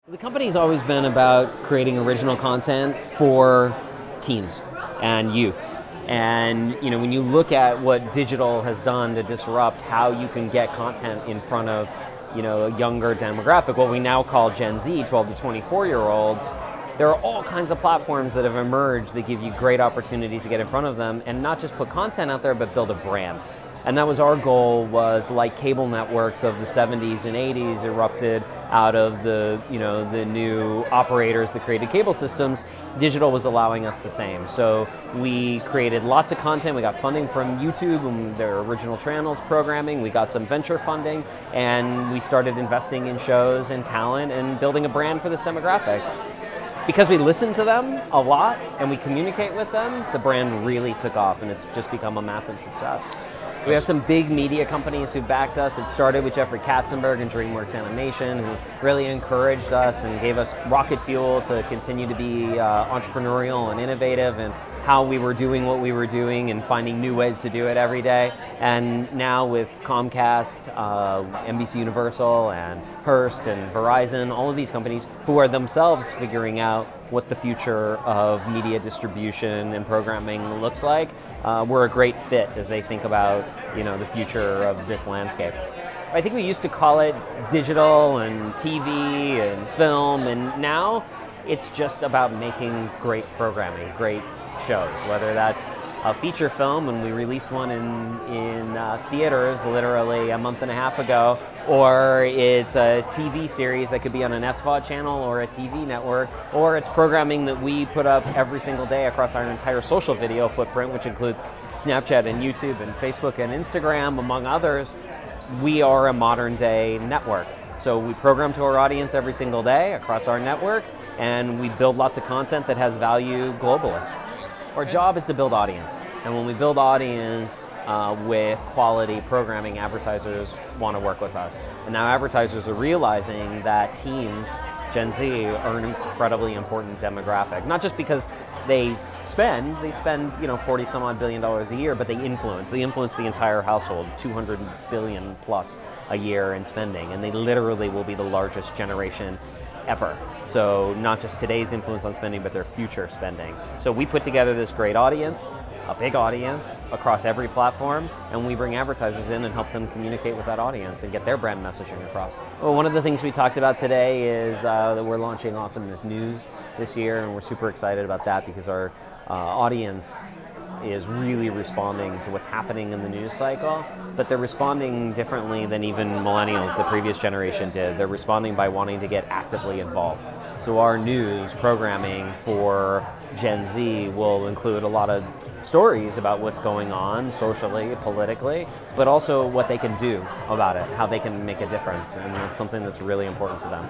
The company's always been about creating original content for teens and youth. And when you look at what digital has done to disrupt how you can get content in front of a younger demographic, what we now call Gen Z, 12 to 24-year-olds, there are all kinds of platforms that have emerged that give you great opportunities to get in front of them and not just put content out there, but build a brand. And that was our goal, was like cable networks of the 70s and 80s erupted out of the new operators that created cable systems. Digital was allowing us the same. So we created lots of content. We got funding from YouTube and their original channels programming. We got some venture funding, and we started investing in shows and talent and building a brand for this demographic. Because we listen to them a lot and we communicate with them, the brand really took off, and it's just become a massive success. We have some big media companies who backed us. It started with Jeffrey Katzenberg and DreamWorks Animation, who really encouraged us and gave us rocket fuel to continue to be entrepreneurial and innovative, and how we were doing what we were doing and finding new ways to do it every day. And now with Comcast, NBC Universal, and Hearst, and Verizon, all of these companies who are themselves figuring out what the future of media distribution and programming looks like, we're a great fit as they think about the future of this landscape. I think we used to call it digital and TV and film, and now it's just about making great programming, great shows, whether that's a feature film, and we released one in theaters literally a month and a half ago, or it's a TV series that could be on an SVOD channel or a TV network, or it's programming that we put up every single day across our entire social video footprint, which includes Snapchat and YouTube and Facebook and Instagram, among others. We are a modern day network. So we program to our audience every single day across our network, and we build lots of content that has value globally. Our job is to build audience, and when we build audience with quality programming, advertisers want to work with us. And now advertisers are realizing that teens, Gen Z, are an incredibly important demographic. Not just because they spend 40 some odd billion dollars a year, but they influence the entire household, 200 billion plus a year in spending, and they literally will be the largest generation ever. So not just today's influence on spending, but their future spending. So we put together this great audience, a big audience across every platform, and we bring advertisers in and help them communicate with that audience and get their brand messaging across. Well, one of the things we talked about today is that we're launching Awesomeness News this year, and we're super excited about that because our audience is really responding to what's happening in the news cycle, but they're responding differently than even millennials, the previous generation, did. They're responding by wanting to get actively involved. So our news programming for Gen Z will include a lot of stories about what's going on socially, politically, but also what they can do about it, how they can make a difference, and that's something that's really important to them.